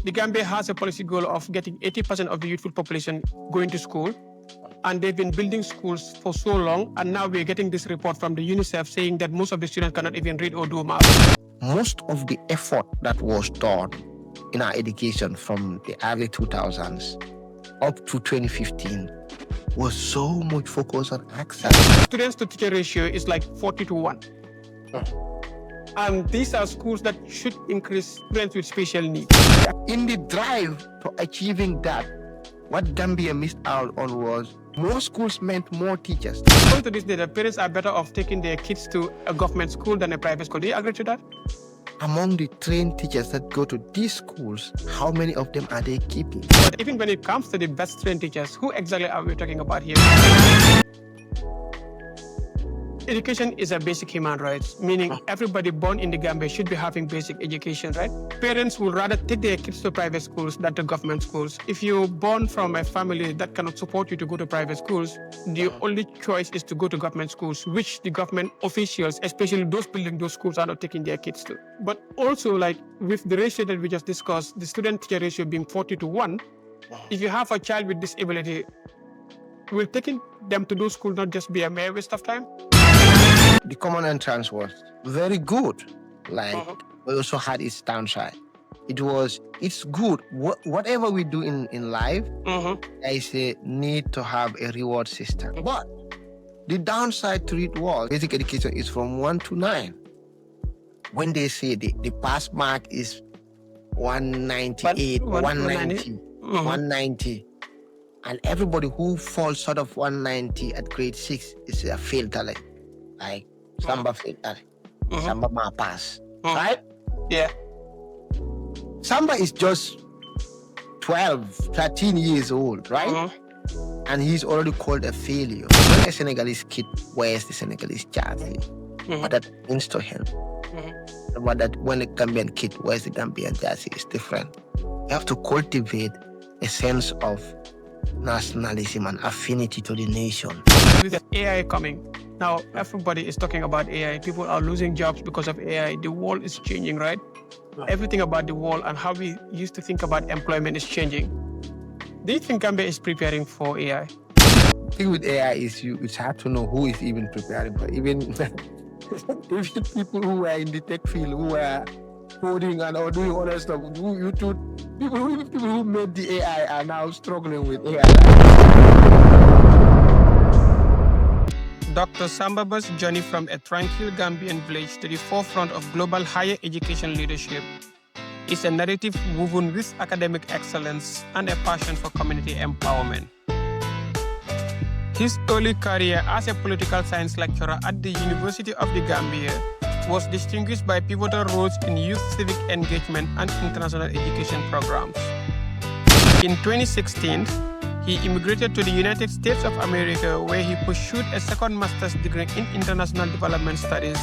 The Gambia has a policy goal of getting 80% of the youthful population going to school. And they've been building schools for so long. And now we're getting this report from the UNICEF saying that most of the students cannot even read or do math. Most of the effort that was done in our education from the early 2000s up to 2015 was so much focused on access. Students to teacher ratio is like 40-1. And these are schools that should increase students with special needs. In the drive to achieving that, what Gambia missed out on was more schools meant more teachers. According to this data, parents are better off taking their kids to a government school than a private school. Do you agree to that? Among the trained teachers that go to these schools, how many of them are they keeping? But even when it comes to the best trained teachers, who exactly are we talking about here? Education is a basic human right, meaning everybody born in the Gambia should be having basic education, right? Parents would rather take their kids to private schools than to government schools. If you're born from a family that cannot support you to go to private schools, the only choice is to go to government schools, which the government officials, especially those building those schools, are not taking their kids to. But also, like with the ratio that we just discussed, the student-teacher ratio being 40-1, if you have a child with disability, will taking them to those schools not just be a mere waste of time? The common entrance was very good. Like, we also had its downside. It's good. Whatever we do in life, there is a need to have a reward system. But the downside to it was basic education is from 1 to 9. When they say the pass mark is 198, 190, and everybody who falls short of 190 at grade 6 is a failed talent. Like Samba failed talent. Samba ma pass. Right? Yeah. Samba is just 12, 13 years old, right? And he's already called a failure. When a Senegalese kid wears the Senegalese jersey, what that means to him, and when a Gambian kid wears the Gambian jersey is different. You have to cultivate a sense of nationalism and affinity to the nation. With AI coming, now everybody is talking about AI. People are losing jobs because of AI. The world is changing, right? Everything about the world and how we used to think about employment is changing. Do you think Gambia is preparing for AI? The thing with AI is it's hard to know who is even preparing for it. Even people who are in the tech field, who are coding and or doing other stuff, people who made the AI are now struggling with AI. Dr. Sambaba's journey from a tranquil Gambian village to the forefront of global higher education leadership is a narrative woven with academic excellence and a passion for community empowerment. His early career as a political science lecturer at the University of the Gambia was distinguished by pivotal roles in youth civic engagement and international education programs. In 2016, he immigrated to the United States of America, where he pursued a second master's degree in international development studies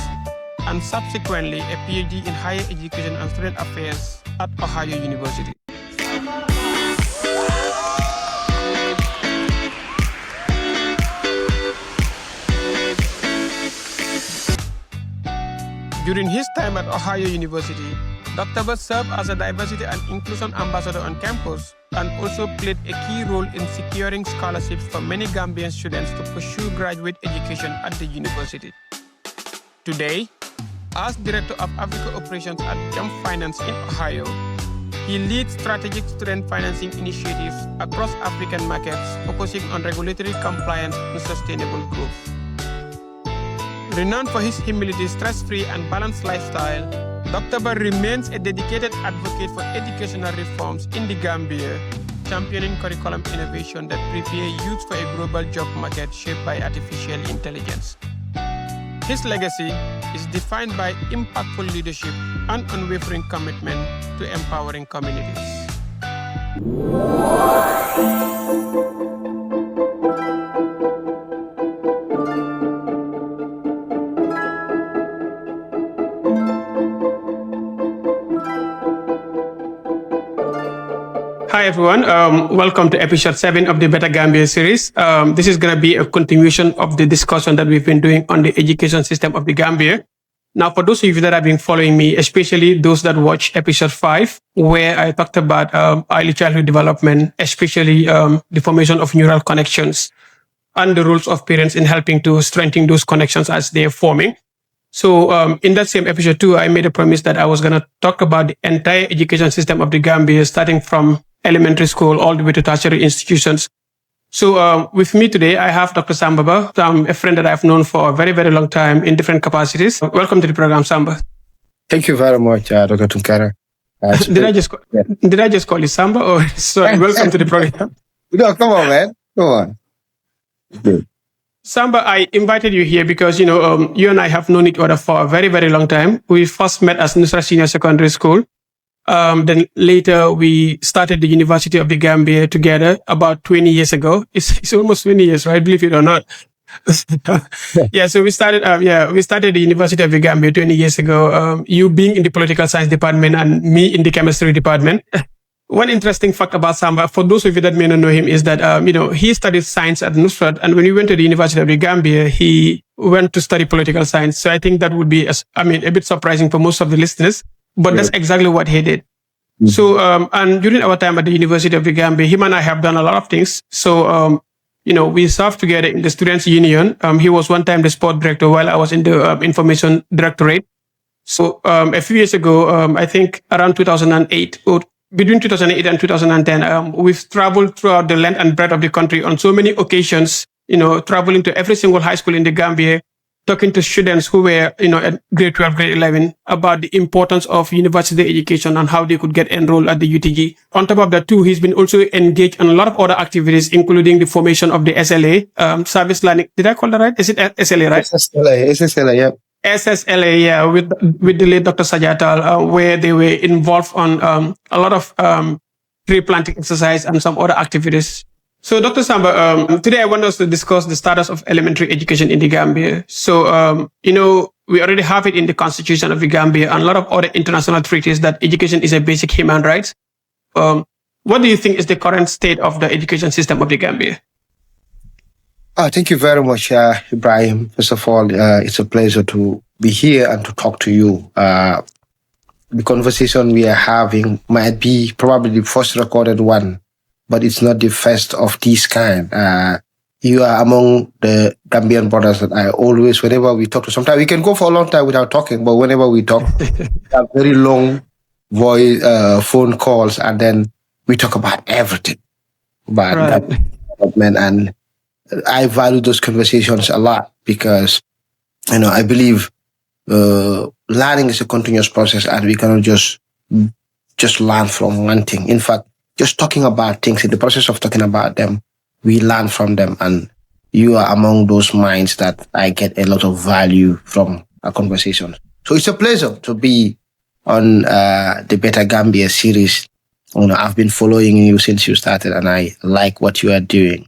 and subsequently a PhD in higher education and student affairs at Ohio University. During his time at Ohio University, Dr. Buss served as a diversity and inclusion ambassador on campus and also played a key role in securing scholarships for many Gambian students to pursue graduate education at the university. Today, as Director of Africa Operations at Jump Finance in Ohio, he leads strategic student financing initiatives across African markets, focusing on regulatory compliance and sustainable growth. Renowned for his humility, stress-free, and balanced lifestyle, Dr. Buss remains a dedicated advocate for educational reforms in the Gambia, championing curriculum innovation that prepare youth for a global job market shaped by artificial intelligence. His legacy is defined by impactful leadership and unwavering commitment to empowering communities. Hi everyone, welcome to episode 7 of the Better Gambia series. This is going to be a continuation of the discussion that we've been doing on the education system of the Gambia. Now, for those of you that have been following me, especially those that watch episode 5, where I talked about early childhood development, especially the formation of neural connections and the roles of parents in helping to strengthen those connections as they're forming. So in that same episode 2, I made a promise that I was going to talk about the entire education system of the Gambia, starting from elementary school all the way to tertiary institutions. So with me today, I have Dr. Samba, a friend that I've known for a very, very long time in different capacities. Welcome to the program, Samba. Thank you very much, Dr. Tunkara. Did I just call you Samba? Or sorry, welcome to the program. No, come on, man. Come on. Good. Samba, I invited you here because, you and I have known each other for a very, very long time. We first met as Nusra Senior Secondary School. Then later we started the University of the Gambia together about 20 years ago. It's almost 20 years, right? Believe it or not. Yeah, so we started the University of the Gambia 20 years ago. You being in the political science department and me in the chemistry department. One interesting fact about Samba, for those of you that may not know him, is that, he studied science at Nusrat. And when he went to the University of the Gambia, he went to study political science. So I think that would be, a bit surprising for most of the listeners. But that's exactly what he did. Mm-hmm. So, and during our time at the University of the Gambia, him and I have done a lot of things. So, we served together in the Students' Union. He was one time the sport director while I was in the information directorate. So, a few years ago, I think around 2008, or between 2008 and 2010, we've traveled throughout the length and breadth of the country on so many occasions, traveling to every single high school in the Gambia, talking to students who were, at grade 12, grade 11 about the importance of university education and how they could get enrolled at the UTG. On top of that too, he's been also engaged in a lot of other activities, including the formation of the SLA, service learning. Did I call that right? Is it SLA, right? SSLA, yeah. SSLA, yeah, with the late Dr. Sajatal, where they were involved on a lot of tree planting exercise and some other activities. So, Dr. Samba, today I want us to discuss the status of elementary education in the Gambia. So, we already have it in the Constitution of the Gambia and a lot of other international treaties that education is a basic human right. What do you think is the current state of the education system of the Gambia? Thank you very much, Ibrahim. First of all, it's a pleasure to be here and to talk to you. The conversation we are having might be probably the first recorded one, but it's not the first of this kind. You are among the Gambian brothers that I always, whenever we talk to, sometimes we can go for a long time without talking, but whenever we talk, we have very long voice, phone calls, and then we talk about everything, about development. And I value those conversations a lot because, I believe learning is a continuous process and we cannot just learn from one thing. In fact, just talking about things, in the process of talking about them, we learn from them. And you are among those minds that I get a lot of value from our conversation. So it's a pleasure to be on the Better Gambia series. I've been following you since you started and I like what you are doing.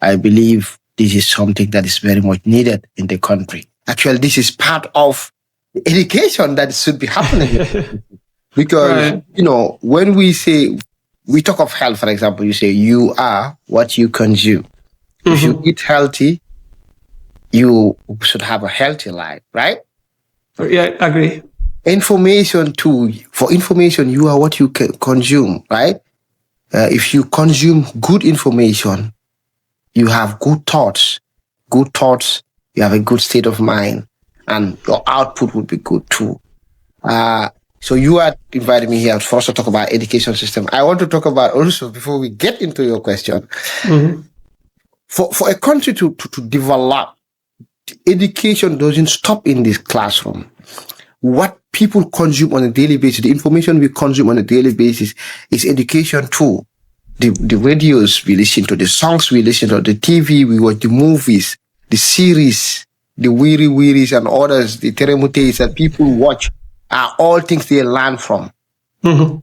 I believe this is something that is very much needed in the country. Actually, this is part of the education that should be happening. Because, when we talk of health, for example, you say you are what you consume. Mm-hmm. If you eat healthy, you should have a healthy life, right? Yeah, I agree. Information too. For information, you are what you consume, right? If you consume good information, you have good thoughts. Good thoughts, you have a good state of mind, and your output would be good too. So you are inviting me here for us to talk about education system. I want to talk about also, before we get into your question, mm-hmm. for a country to develop, education doesn't stop in this classroom. What people consume on a daily basis, the information we consume on a daily basis is education too. The radios we listen to, the songs we listen to, the TV we watch, the movies, the series, the weeries and others, the teremutes that people watch are all things they learn from. Mm-hmm.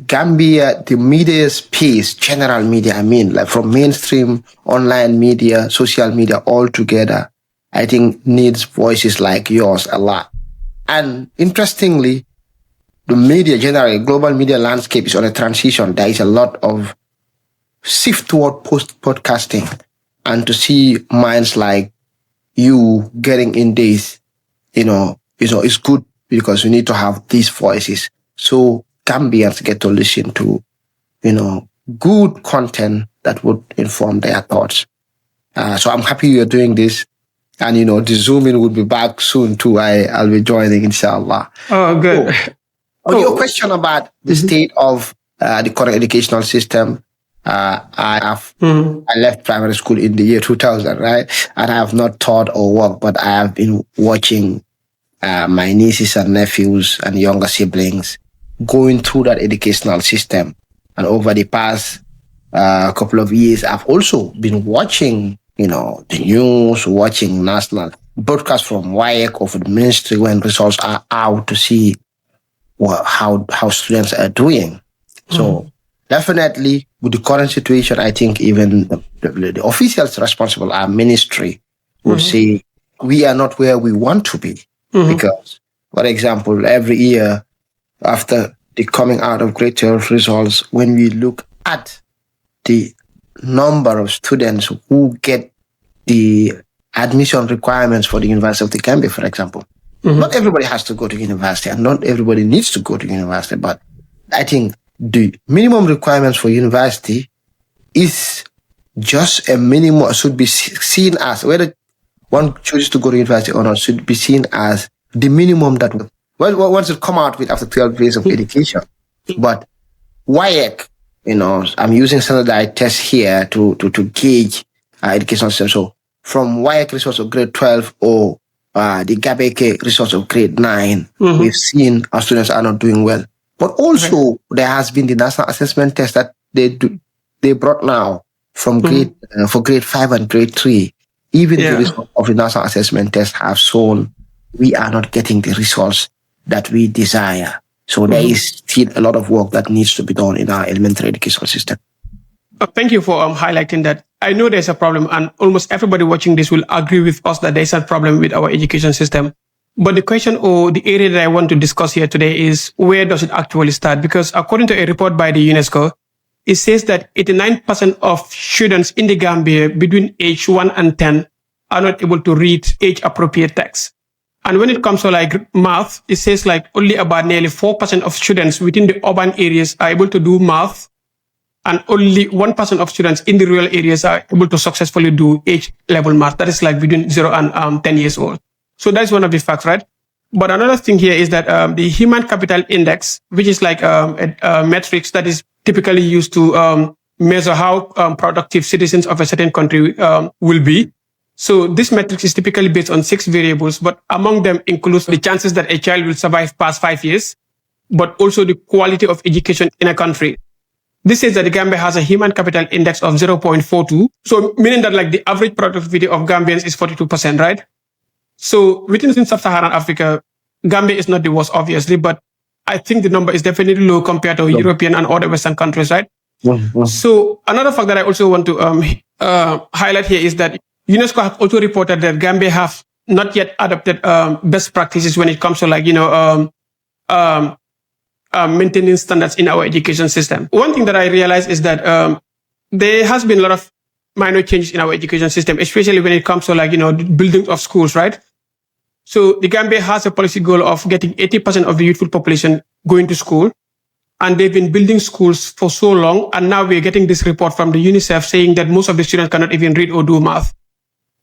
Gambia, the media space, general media, like from mainstream, online media, social media, all together, I think needs voices like yours a lot. And interestingly, the media generally, global media landscape is on a transition. There is a lot of shift toward podcasting, and to see minds like you getting in this, it's good because we need to have these voices so Gambians get to listen to, good content that would inform their thoughts. So I'm happy you're doing this. And, the Zooming will be back soon too. I'll be joining, inshallah. Oh, good. On your question about the state of the current educational system, I left primary school in the year 2000, right? And I have not taught or worked, but I have been watching my nieces and nephews and younger siblings going through that educational system. And over the past couple of years, I've also been watching, the news, watching national broadcasts from WIAC or from the ministry when results are out to see how students are doing. So definitely with the current situation, I think even the officials responsible, our ministry, would say we are not where we want to be. Because, for example, every year after the coming out of grade 12 results, when we look at the number of students who get the admission requirements for the University of the Gambia, for example, not everybody has to go to university and not everybody needs to go to university, but I think the minimum requirements for university is just a minimum, should be seen as, whether one chooses to go to university or not, should be seen as the minimum that one should come out with after 12 years of education. But WIAC, I'm using standardized tests here to gauge educational system. So from WIAC results of grade 12 or the GABEK results of grade 9, we've seen our students are not doing well. But also there has been the national assessment test that they brought now from grade for grade 5 and grade 3. Even the results of the national assessment test have shown we are not getting the results that we desire. So there is still a lot of work that needs to be done in our elementary educational system. Thank you for highlighting that. I know there's a problem, and almost everybody watching this will agree with us that there's a problem with our education system. But the question or the area that I want to discuss here today is, where does it actually start? Because according to a report by the UNESCO, it says that 89% of students in the Gambia between age 1 and 10 are not able to read age-appropriate text. And when it comes to like math, it says like only about nearly 4% of students within the urban areas are able to do math, and only 1% of students in the rural areas are able to successfully do age-level math. That is like between 0 and 10 years old. So that's one of the facts, right? But another thing here is that the Human Capital Index, which is like a metrics that is typically used to measure how productive citizens of a certain country will be. So this metric is typically based on 6 variables, but among them includes the chances that a child will survive past 5 years, but also the quality of education in a country. This says that the Gambia has a Human Capital Index of 0.42. So meaning that like the average productivity of Gambians is 42%, right? So within sub-Saharan Africa, Gambia is not the worst, obviously, but I think the number is definitely low compared to European and other Western countries, right? So another fact that I also want to highlight here is that UNESCO have also reported that Gambia have not yet adopted best practices when it comes to like, maintaining standards in our education system. One thing that I realized is that there has been a lot of minor changes in our education system, especially when it comes to like, building of schools, right? So the Gambia has a policy goal of getting 80% of the youthful population going to school. And they've been building schools for so long. And now we're getting this report from the UNICEF saying that most of the students cannot even read or do math.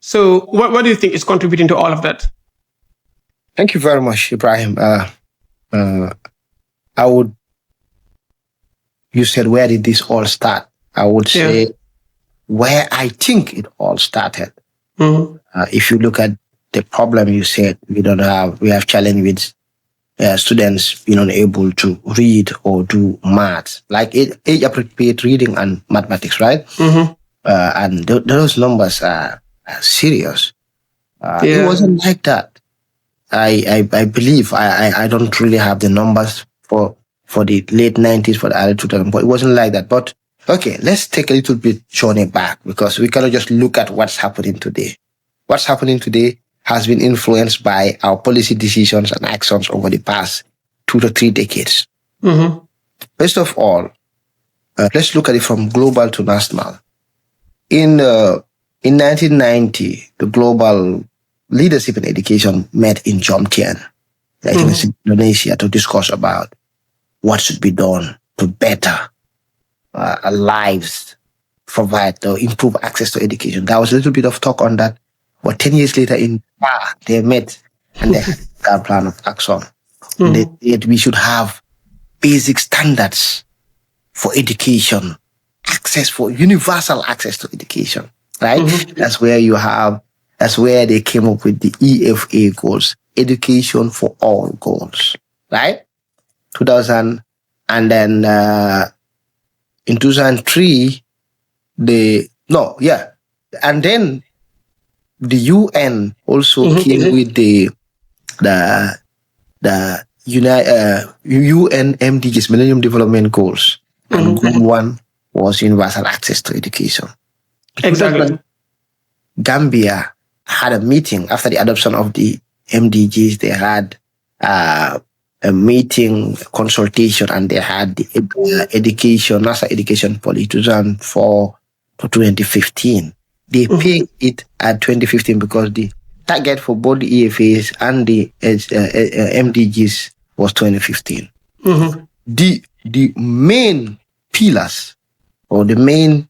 So what do you think is contributing to all of that? Thank you very much, Ibrahim. You said, where did this all start? I would say where I think it all started. If you look at the problem you said, we have challenge with students being unable to read or do maths, like age-appropriate reading and mathematics, right? And those numbers are serious. It wasn't like that. I believe I don't really have the numbers for the late 90s, for the early 2000s, but it wasn't like that. But okay, let's take a little bit journey back, because we cannot just look at what's happening today. What's happening today has been influenced by our policy decisions and actions over the past 2 to 3 decades. First of all, let's look at it from global to national. In 1990, the global leadership in education met in Jomtien. like in Indonesia, to discuss about what should be done to better our lives, provide or improve access to education. There was a little bit of talk on that, but 10 years later in they met and they had a plan of action. They said we should have basic standards for education, access for universal access to education, right? That's where they came up with the EFA goals, education for all goals, right? 2000, and then in 2003, and then the UN also came with the UN MDGs, Millennium Development Goals, and goal one was universal access to education. Exactly. Gambia had a meeting after the adoption of the MDGs. They had a meeting, consultation, and they had the national education policy 2004 to 2015. They paid it at 2015 because the target for both the EFAs and the MDGs was 2015. The main pillars or the main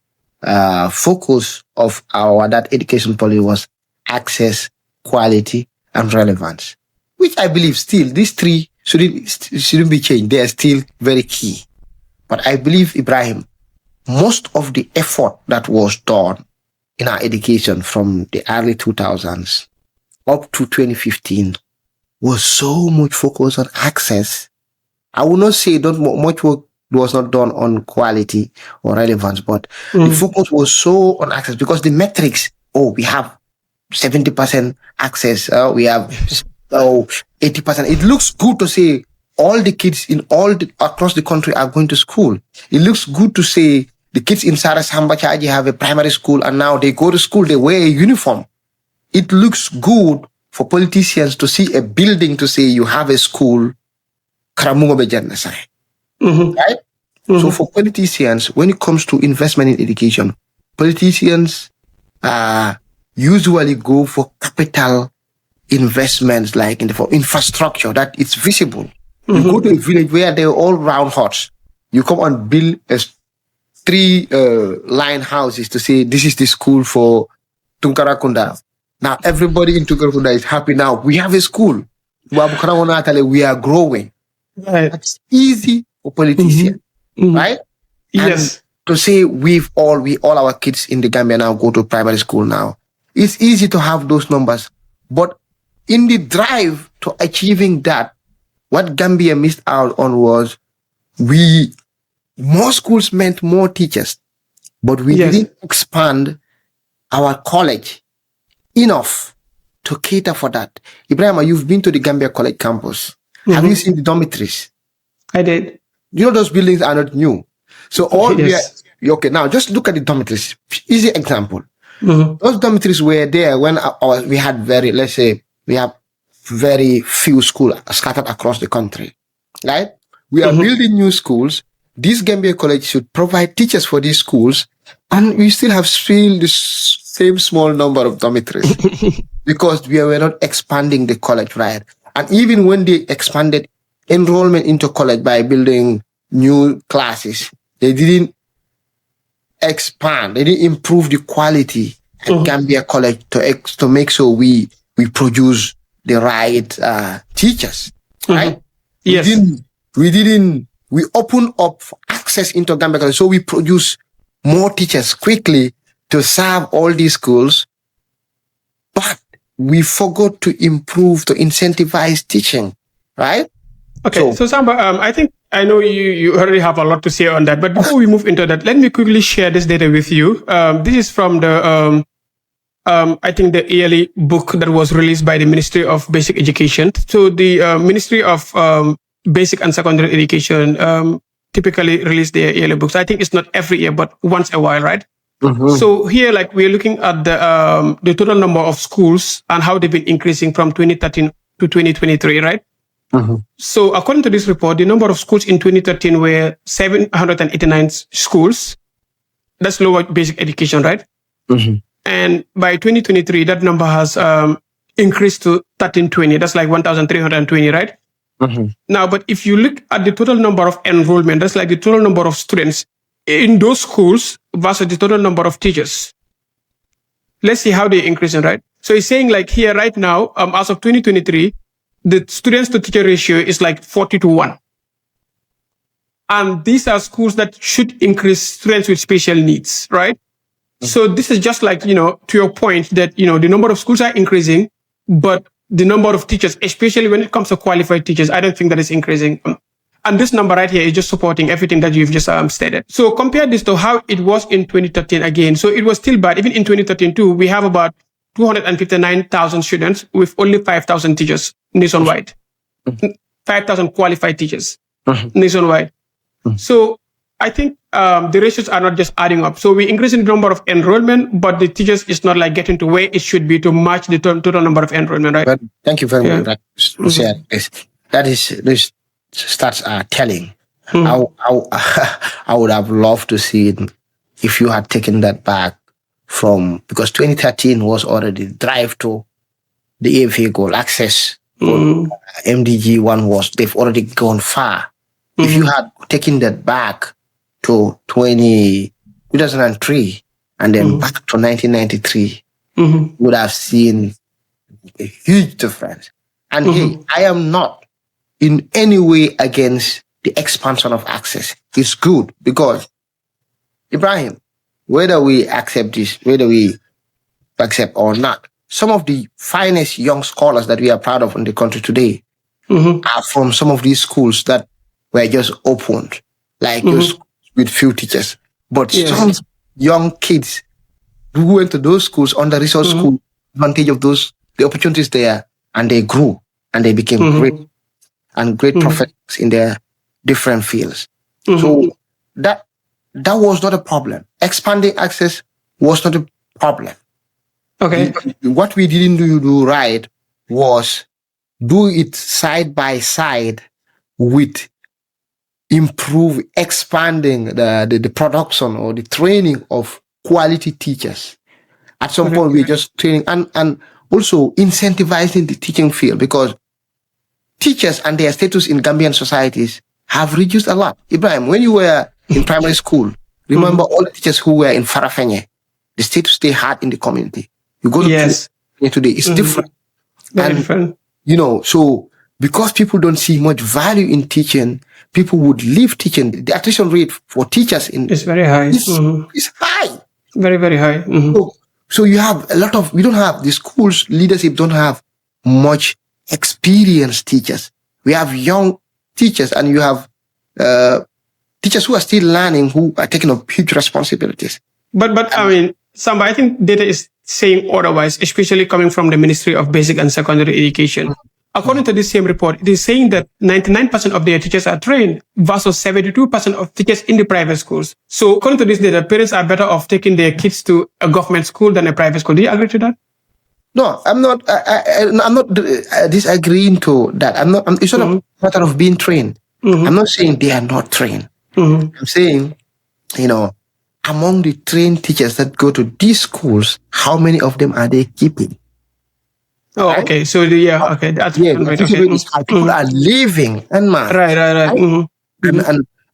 focus of that education policy was access, quality, and relevance, which I believe still these three shouldn't be changed. They are still very key. But I believe, Ibrahim, most of the effort that was done in our education from the early 2000s up to 2015 was so much focus on access. I will not say much work was not done on quality or relevance, but the focus was so on access because the metrics, we have 70% access, we have 80%. It looks good to say all the kids across the country are going to school. It looks good to say the kids in Sarasamba Chaji have a primary school and now they go to school, they wear a uniform. It looks good for politicians to see a building to say you have a school, right? So for politicians, when it comes to investment in education, politicians usually go for capital investments like for infrastructure that it's visible. You go to a village where they're all round huts. You come and build three line houses to say this is the school for Tunkarakunda. Now everybody in Tunkarakunda is happy now. We have a school. We are growing. Right. That's easy for politicians, right? Yes. And to say all our kids in the Gambia now go to primary school now. It's easy to have those numbers, but in the drive to achieving that, what Gambia missed out on was more schools meant more teachers, but we didn't expand our college enough to cater for that. Ibrahim, you've been to the Gambia College campus. Have you seen the dormitories? I did. You know those buildings are not new. So okay, now just look at the dormitories. Easy example. Those dormitories were there when we had we have very few schools scattered across the country, right? We are building new schools. This Gambia College should provide teachers for these schools, and we still have the same small number of dormitories because we were not expanding the college, right? And even when they expanded enrollment into college by building new classes, they didn't expand, they didn't improve the quality at Gambia College to make sure we produce the right teachers, right? Yes. We open up access into Gambia College, so we produce more teachers quickly to serve all these schools, but we forgot to incentivize teaching, right? Okay, so Samba, I know you already have a lot to say on that, but before we move into that, let me quickly share this data with you. This is from the, I think the yearly book that was released by the Ministry of Basic Education. So the Ministry of Basic and Secondary Education typically release their yearly books. I think it's not every year, but once a while, right? So here, we're looking at the total number of schools and how they've been increasing from 2013 to 2023, right? So according to this report, the number of schools in 2013 were 789 schools. That's lower basic education, right? And by 2023, that number has increased to 1320. That's like 1,320, right? Now, but if you look at the total number of enrollment, that's like the total number of students in those schools versus the total number of teachers. Let's see how they're increasing, right? So it's saying like here right now, as of 2023, the students to teacher ratio is like 40-1. And these are schools that should increase students with special needs, right? So this is just like, to your point that, the number of schools are increasing, but the number of teachers, especially when it comes to qualified teachers, I don't think that is increasing. And this number right here is just supporting everything that you've just stated. So compare this to how it was in 2013 again. So it was still bad. Even in 2013 too, we have about 259,000 students with only 5,000 teachers nationwide. 5,000 qualified teachers nationwide. So I think the ratios are not just adding up. So we're increasing the number of enrollment, but the teachers is not like getting to where it should be to match the total number of enrollment, right? But thank you very much. This starts telling. I would have loved to see it if you had taken that back because 2013 was already the drive to the AFA goal access. MDG 1 they've already gone far. If you had taken that back to 2003 and then back to 1993, you would have seen a huge difference. And hey, I am not in any way against the expansion of access. It's good because, Ibrahim, whether we accept this, whether we accept or not, some of the finest young scholars that we are proud of in the country today are from some of these schools that were just opened, like those with few teachers. But some young kids who went to those schools, under-resourced school, advantage of the opportunities there, and they grew and they became great professionals in their different fields. So that was not a problem. Expanding access was not a problem. Okay. What we didn't do right was do it side by side with expanding the production or the training of quality teachers. At some point, we're just training and also incentivizing the teaching field, because teachers and their status in Gambian societies have reduced a lot. Ibrahim, when you were in primary school, remember all the teachers who were in Farafenye, the status they had in the community. You go to today, it's different. Very different. So because people don't see much value in teaching, people would leave teaching. The attrition rate for teachers is very high. It's high. Very, very high. So you have we don't have, the school's leadership don't have much experienced teachers. We have young teachers, and you have teachers who are still learning, who are taking up huge responsibilities. But I mean, Samba, I think data is saying otherwise, especially coming from the Ministry of Basic and Secondary Education. According to this same report, it is saying that 99% of their teachers are trained versus 72% of teachers in the private schools. So according to this data, parents are better off taking their kids to a government school than a private school. Do you agree to that? No, I'm not. I'm not disagreeing to that. It's not a matter of being trained. I'm not saying they are not trained. I'm saying, among the trained teachers that go to these schools, how many of them are they keeping? Oh, right? Okay. So okay. That's people are leaving, and right.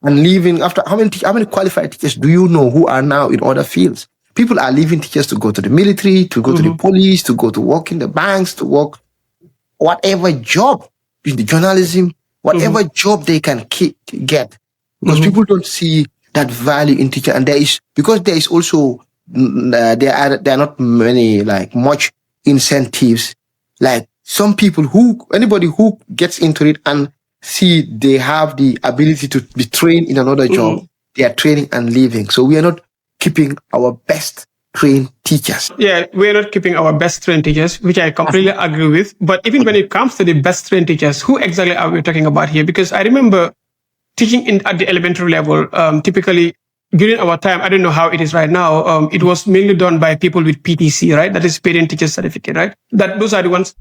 And leaving after how many qualified teachers do you know who are now in other fields? People are leaving teachers to go to the military, to go to the police, to go to work in the banks, to work whatever job in the journalism, whatever job they can get, because people don't see that value in teacher, and there is also there are not many much incentives. Like some people anybody who gets into it and see they have the ability to be trained in another job, they are training and leaving. So we are not keeping our best trained teachers. Yeah, we're not keeping our best trained teachers, which I completely agree with. But even when it comes to the best trained teachers, who exactly are we talking about here? Because I remember teaching at the elementary level, typically during our time, I don't know how it is right now. It was mainly done by people with PTC, right? That is Parent Teacher Certificate, right? Those are the ones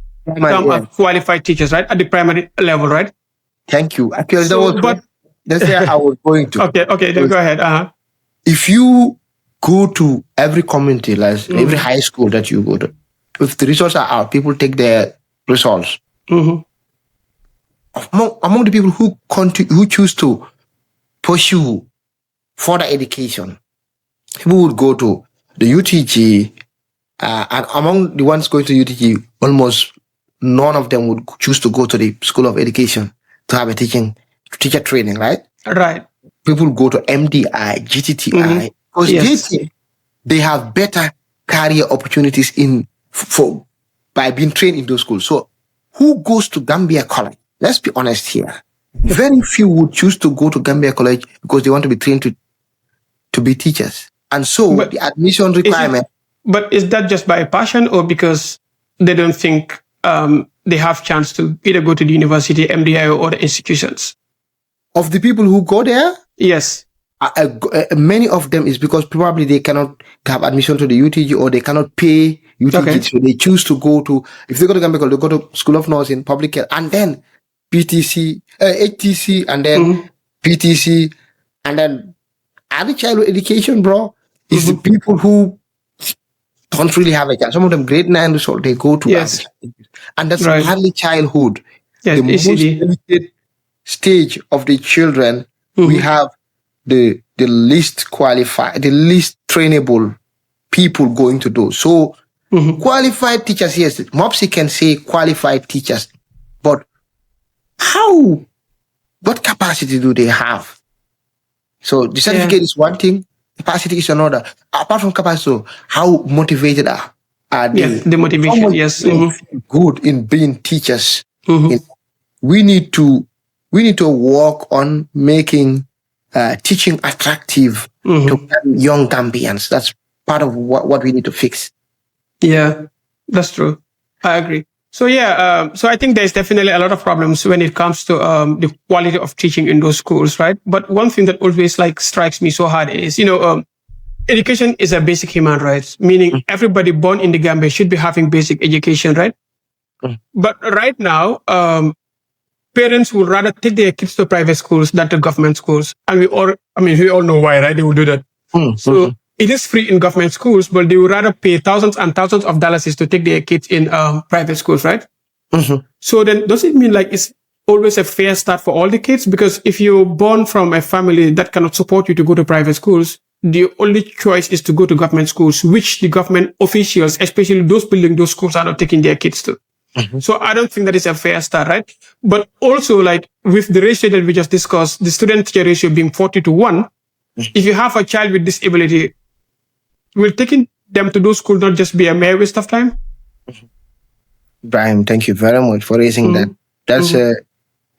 qualified teachers, right? At the primary level, right? Thank you. Actually, that's where I was going to. Okay, then go ahead. If you go to every community, like every high school that you go to, if the resources are out, people take their results. Mm-hmm. Among the people who choose to pursue further education, people would go to the UTG, and among the ones going to UTG, almost none of them would choose to go to the School of Education to have a teacher training, right? Right. People go to MDI, GTTI, because they have better career opportunities by being trained in those schools. So who goes to Gambia College? Let's be honest here. Very few would choose to go to Gambia College because they want to be trained to be teachers. And so the admission requirement. But is that just by passion or because they don't think they have chance to either go to the university, MDI, or other institutions? Of the people who go there? Yes. Many of them is because probably they cannot have admission to the UTG or they cannot pay UTG. Okay. So they choose to go to, if they go to Gambia College, they go to School of Nursing, Public Health, and then PTC, HTC, and then PTC, and then early childhood education, bro, is the people who don't really have a chance. Some of them grade 9 result, they go to and that's early childhood. Yes, the most limited stage of the children. We have the least qualified, the least trainable people going to those. So qualified teachers, yes, Mopsy can say qualified teachers, but what capacity do they have? So the certificate is one thing, capacity is another. Apart from capacity, how motivated are they? Yes, the motivation, yes. Good in being teachers. We need to work on making teaching attractive to young Gambians. That's part of what we need to fix. Yeah, that's true. I agree. So so I think there's definitely a lot of problems when it comes to the quality of teaching in those schools, right? But one thing that always strikes me so hard is, education is a basic human right, meaning everybody born in the Gambia should be having basic education, right? But right now, parents would rather take their kids to private schools than to government schools. And we all know why, right? They will do that. So it is free in government schools, but they would rather pay thousands and thousands of dollars to take their kids in private schools, right? So then does it mean it's always a fair start for all the kids? Because if you're born from a family that cannot support you to go to private schools, the only choice is to go to government schools, which the government officials, especially those building those schools, are not taking their kids to. So I don't think that is a fair start, right? But also, with the ratio that we just discussed, the student-teacher ratio being 40-1, if you have a child with disability, will taking them to those schools not just be a mere waste of time? Brian, thank you very much for raising that.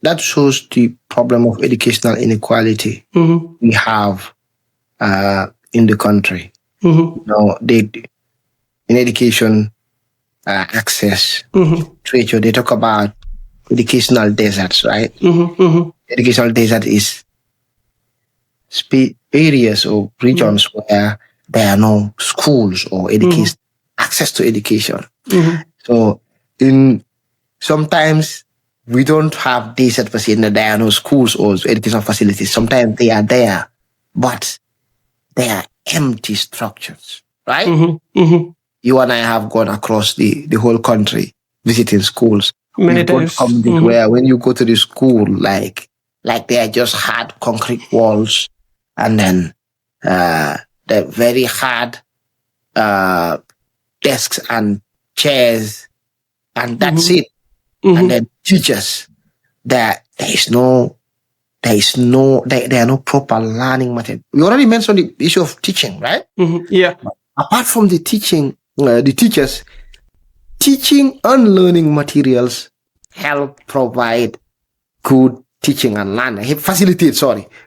That shows the problem of educational inequality we have in the country. In education access literature, they talk about educational deserts, right? Educational desert is areas or regions where there are no schools or education access to education. So sometimes we don't have desert facilities, there are no schools or educational facilities. Sometimes they are there, but they are empty structures, right? You and I have gone across the whole country visiting schools. Many times. Where when you go to the school, like they are just hard concrete walls, and then the very hard desks and chairs, and that's it. And then teachers, there are no proper learning material. We already mentioned the issue of teaching, right? Yeah. Apart from the teaching, the teachers, teaching and learning materials help provide good teaching and learning. Facilitate,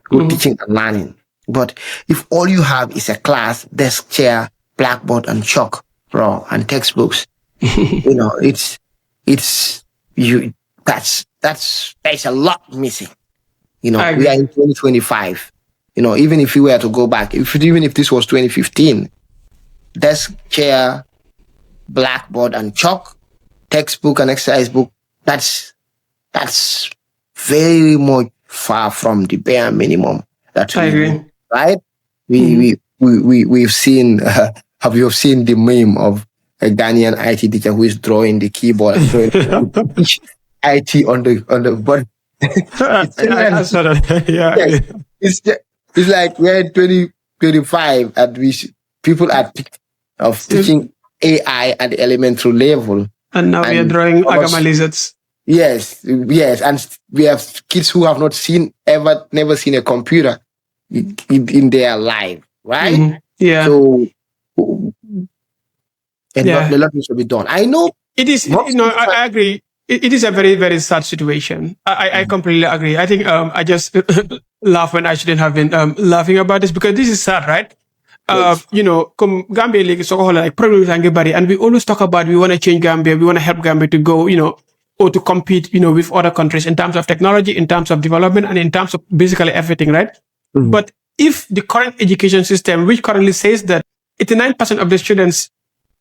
good teaching and learning. But if all you have is a class, desk, chair, blackboard, and chalk, and textbooks, there's a lot missing. We are in 2025. Even if we were to go back, even if this was 2015, desk, chair, blackboard, and chalk, textbook and exercise book, that's very much far from the bare minimum that we agree. Right? We've seen have you seen the meme of a Ghanaian IT teacher who is drawing the keyboard and drawing IT on the button. I saw that. Yeah. Yes, it's like we're in 2025 and people are of teaching AI at the elementary level. And now we are drawing agama lizards. Yes, and we have kids who have never seen a computer in their life, right? Mm-hmm. Yeah. So, a lot needs to be done. I know it is. I agree. It is a very, very sad situation. I completely agree. I think I just laugh when I shouldn't have been laughing about this because this is sad, right? Yes. Gambia is like everybody, and we always talk about we want to change Gambia, we want to help Gambia to go, or to compete, with other countries in terms of technology, in terms of development, and in terms of basically everything, right? Mm-hmm. But if the current education system, which currently says that 89% of the students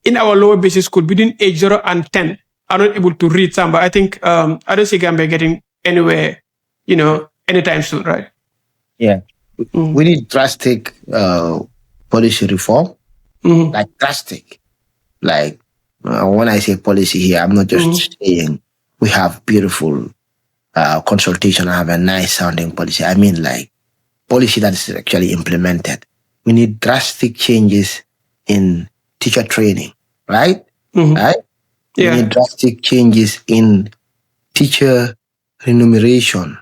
in our lower basic school between age 0 and 10 are not able to read Samba, I think I don't see Gambia getting anywhere, anytime soon, right? Yeah. Mm-hmm. We need drastic policy reform, like drastic. Like when I say policy here, I'm not just saying we have beautiful consultation, I have a nice sounding policy. I mean like policy that is actually implemented. We need drastic changes in teacher training, right? Mm-hmm. Right? Yeah. We need drastic changes in teacher remuneration,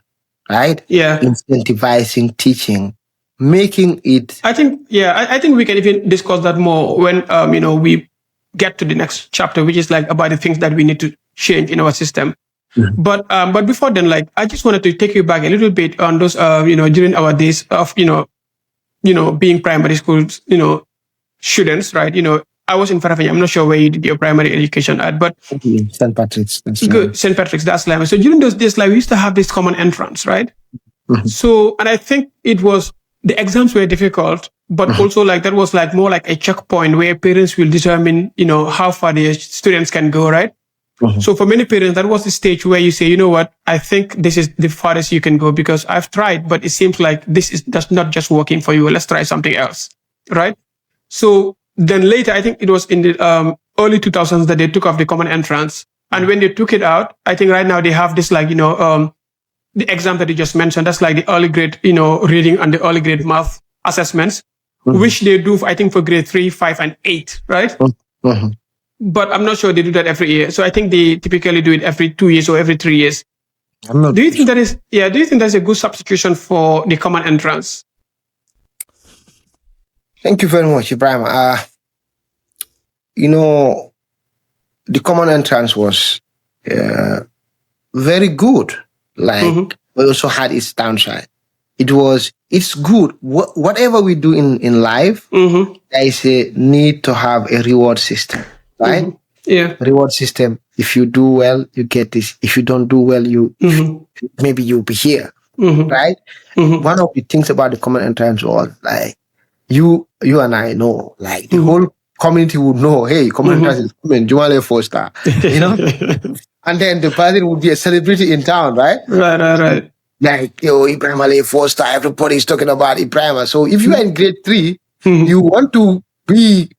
right? Yeah. Incentivizing teaching, making it. I think we can even discuss that more when we get to the next chapter, which is like about the things that we need to change in our system. Mm-hmm. But before then, like I just wanted to take you back a little bit on those during our days of being primary school students, right? I was in Farafenni. I'm not sure where you did your primary education at, but St. Patrick's. Good, St. Patrick's. That's Lima. So during those days, like we used to have this common entrance, right? Mm-hmm. So, and I think it was the exams were difficult, but also like that was like more like a checkpoint where parents will determine, how far their students can go, right? Mm-hmm. So for many parents, that was the stage where you say, you know what, I think this is the farthest you can go because I've tried, but it seems like that's not just working for you. Let's try something else, right? So then later, I think it was in the early 2000s that they took off the common entrance. And when they took it out, I think right now they have this like, the exam that you just mentioned, that's like the early grade, reading and the early grade math assessments, which they do, I think, for grade 3, 5, and 8, right? Mm-hmm. But I'm not sure they do that every year. So I think they typically do it every 2 years or every 3 years. Do you think that's a good substitution for the common entrance? Thank you very much, Ibrahim. The common entrance was very good. Like, we also had its downside. It's good. Whatever we do in life, there is a need to have a reward system, right? Mm-hmm. Yeah. Reward system. If you do well, you get this. If you don't do well, maybe you'll be here, right? Mm-hmm. One of the things about the common entrance was like, you and I know, like the whole community would know, hey, common entrance is coming, Jumale Foster, and then the person would be a celebrity in town, right? Right. Like, Ibrahim Ali Foster, everybody's talking about Ibrahim. So if you are in grade 3, you want to be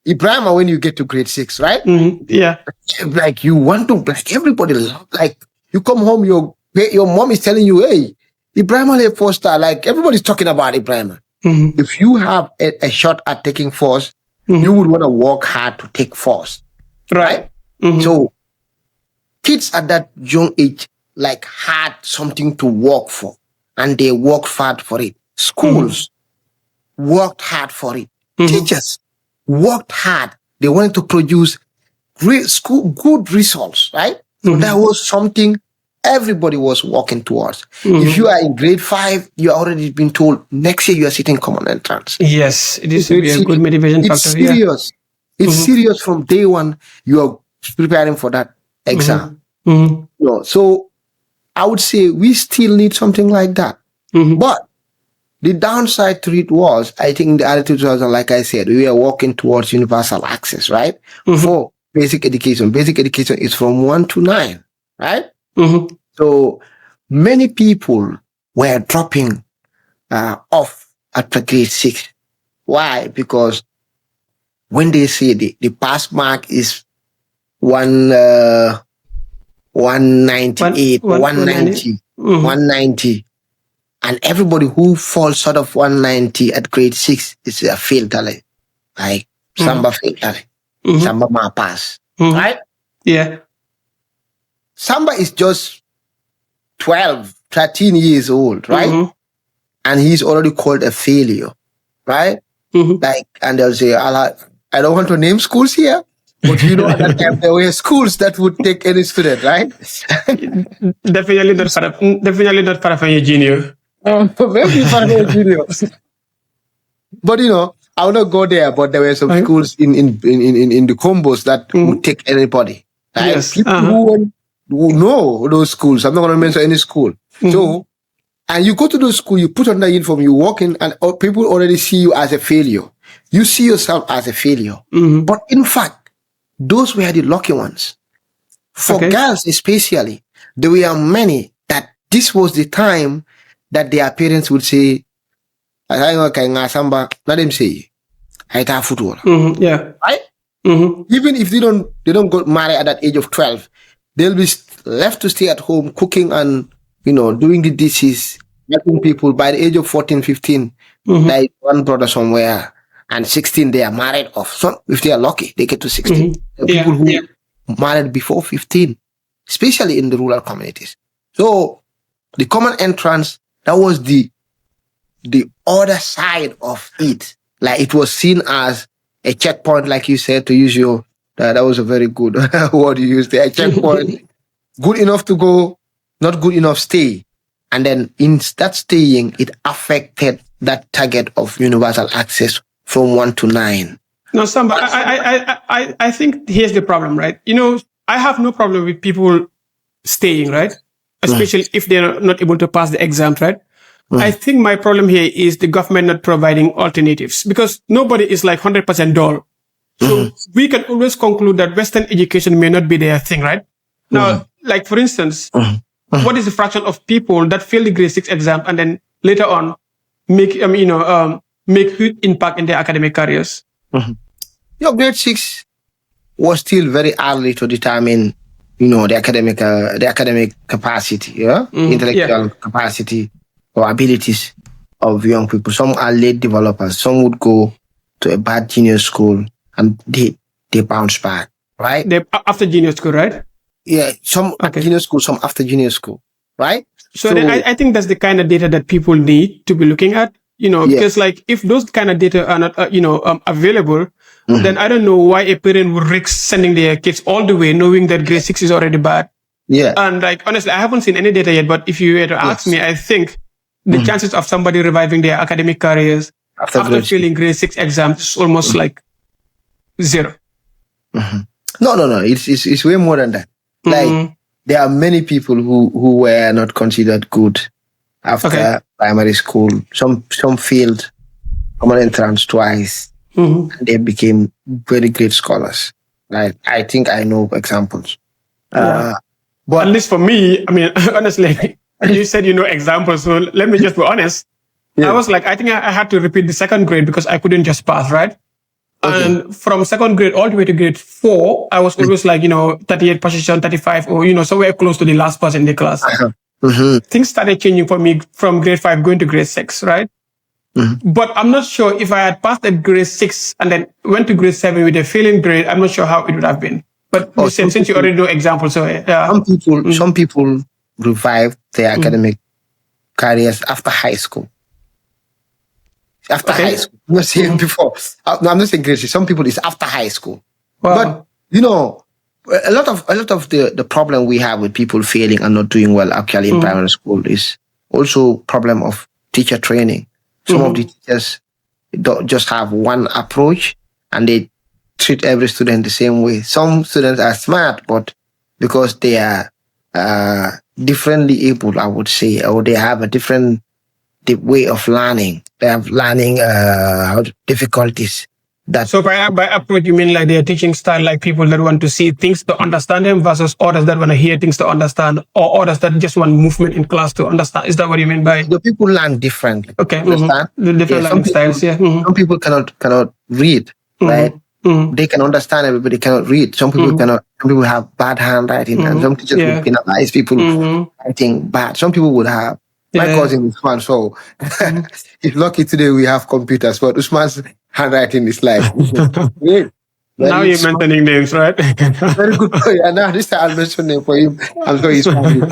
Ibrahim when you get to grade 6, right? Mm-hmm. Yeah. Like you want to, like everybody, like you come home, your mom is telling you, hey, Ibrahim Ali Foster, like everybody's talking about Ibrahim. Mm-hmm. If you have a shot at taking first, you would want to work hard to take first. Right? Mm-hmm. So kids at that young age like had something to work for and they worked hard for it. Schools worked hard for it. Teachers worked hard. They wanted to produce good results, right? So that was something everybody was working towards. If you are in grade 5, you are already been told next year you are sitting common entrance. Yes, it is a good motivation factor. It's serious. Yeah. It's serious from day one. You are preparing for that exam. So I would say we still need something like that. But the downside to it was, I think in the early 2000s, like I said, we were working towards universal access, right? For basic education. Basic education is from 1 to 9, right? So many people were dropping off after grade 6. Why? Because when they say the pass mark is 198, 190, 190, and everybody who falls short of 190 at grade 6 is a failed talent. Like Samba failed talent. Samba ma pass. Right? Yeah. Samba is just 12, 13 years old, right? And he's already called a failure, right? Like, and they'll say, I don't want to name schools here, but at that time there were schools that would take any student, right? Definitely not Farafanya Junior. Maybe Farafanya Junior. But I will not go there. But there were some schools in the combos that would take anybody. Right? Yes. People who know those schools. I'm not going to mention any school. So, and you go to those schools, you put on the uniform, you walk in, and people already see you as a failure. You see yourself as a failure. But in fact, those were the lucky ones. For girls especially, there were many that this was the time that their parents would say, let them say, football. Yeah. Right? Even if they don't go marry at that age of 12, they'll be left to stay at home cooking and doing the dishes, helping people. By the age of 14, 15, like one brother somewhere, and 16 they are married off. So if they are lucky, they get to 16. People who married before 15, especially in the rural communities. So the common entrance, that was the other side of it. Like it was seen as a checkpoint, like you said, to use your, that was a very good word you used there, a checkpoint. Good enough to go, not good enough stay. And then in that staying, it affected that target of universal access from 1 to 9. No, Samba, I think here's the problem, right? I have no problem with people staying, right? Especially if they're not able to pass the exam, right? I think my problem here is the government not providing alternatives, because nobody is like 100% dull. So we can always conclude that Western education may not be their thing, right? Now, like for instance, what is the fraction of people that fail the grade 6 exam and then later on make huge impact in their academic careers? Your grade 6 was still very early to determine, the academic capacity, intellectual capacity or abilities of young people. Some are late developers. Some would go to a bad junior school and they bounce back, right? After junior school, right? Yeah, some at junior school, some after junior school, right? So then I think that's the kind of data that people need to be looking at, because like if those kind of data are not, available, then I don't know why a parent would risk sending their kids all the way knowing that grade 6 is already bad. Yeah. And like, honestly, I haven't seen any data yet, but if you were to ask me, I think the chances of somebody reviving their academic careers after failing grade 6 exams is almost like 0. No. It's way more than that. Like there are many people who were not considered good after primary school. Some failed common entrance twice, and they became very great scholars. Like I think I know examples. But at least for me, I mean, honestly, you said examples, so let me just be honest. I was like, I think I had to repeat the second grade because I couldn't just pass, right? And from second grade all the way to grade 4, I was always like, 38 position, 35, or, somewhere close to the last person in the class. Things started changing for me from grade 5 going to grade 6, right? But I'm not sure if I had passed at grade 6 and then went to grade 7 with a failing grade, I'm not sure how it would have been. But since you already know examples, so some people revived their academic careers after high school. After high school, I'm not saying before. No, I'm not saying grade 6. Some people it's after high school. Wow. But a lot of the problem we have with people failing and not doing well actually in primary school is also problem of teacher training. Some of the teachers don't just have one approach and they treat every student the same way. Some students are smart, but because they are differently able, I would say, or they have a different way of learning. They have learning difficulties. So by approach, you mean like their teaching style, like people that want to see things to understand them versus others that want to hear things to understand, or others that just want movement in class to understand? Is that what you mean by? The people learn differently. Okay. Understand? The different learning styles, Some people cannot read, right? They can understand, everybody cannot read. Some people cannot. Some people have bad handwriting, and some teachers would penalize people writing bad. Some people would have. My cousin Usman, so he's lucky today we have computers, but Usman's handwriting is like great. Now you're mentioning names, right? Very good. And now this time I'll mention name for him. I'm sure he's fine.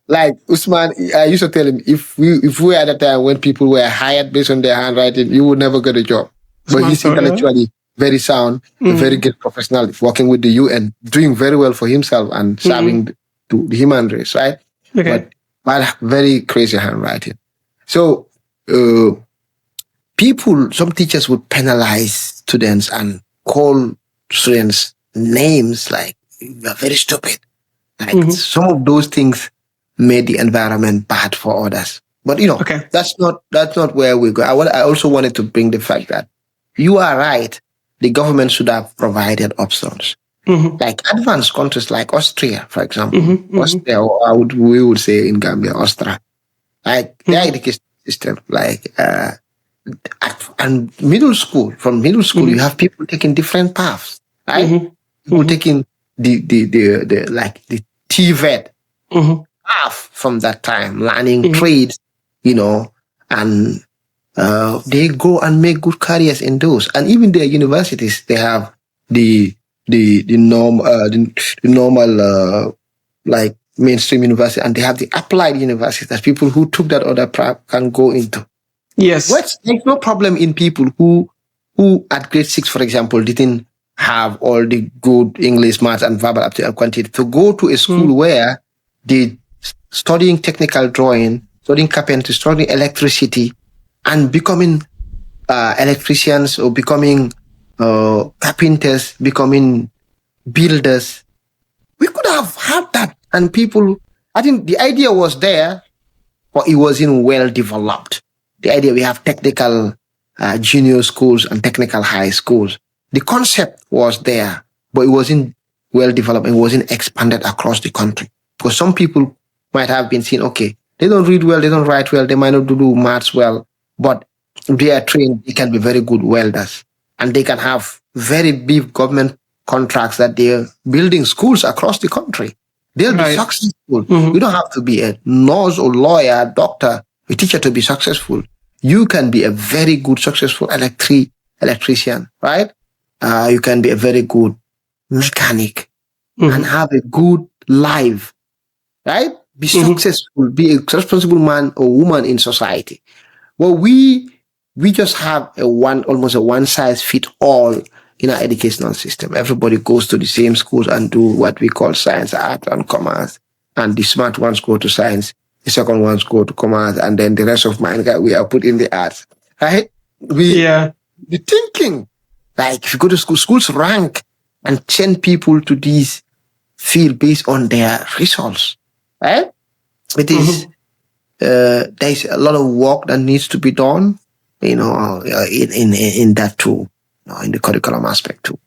Like Usman, I used to tell him, if we at the time when people were hired based on their handwriting, you would never get a job. But he's intellectually very sound, a very good professional, working with the UN, doing very well for himself and serving to the human race, right? Okay. But very crazy handwriting. So some teachers would penalize students and call students names like, you are very stupid. Like some of those things made the environment bad for others. But that's not where we go. I also wanted to bring the fact that you are right. The government should have provided options. Like advanced countries like Austria, for example. Austria, or we would say in Gambia, Austria. Like their education system, like and middle school. From middle school, you have people taking different paths, right? People taking the TVET path from that time, learning trades, and they go and make good careers in those. And even their universities, they have the normal like mainstream university, and they have the applied universities that people who took that other path can go into. Yes. There's no problem in people who at grade 6, for example, didn't have all the good English, maths, and verbal aptitude and quantity to go to a school where they studying technical drawing, studying carpentry, studying electricity, and becoming electricians or becoming carpenters, becoming builders. We could have had that, and people. I think the idea was there, but it wasn't well developed. The idea we have technical junior schools and technical high schools. The concept was there, but it wasn't well developed. It wasn't expanded across the country, because some people might have been seen, okay, they don't read well, they don't write well, they might not do maths well, but they are trained, they can be very good welders, and they can have very big government contracts that they're building schools across the country. They'll be successful. You don't have to be a nurse or lawyer, doctor, a teacher to be successful. You can be a very good, successful electrician, right? You can be a very good mechanic and have a good life, right? Be successful, be a responsible man or woman in society. Well, we just have almost a one-size-fits-all in our educational system. Everybody goes to the same schools and do what we call science, art, and commerce. And the smart ones go to science, the second ones go to commerce, and then the rest of mine we are put in the arts. Right? The thinking, like if you go to school, schools rank and send people to these fields based on their results. Right? It is there's a lot of work that needs to be done, in that too, in the curriculum aspect too.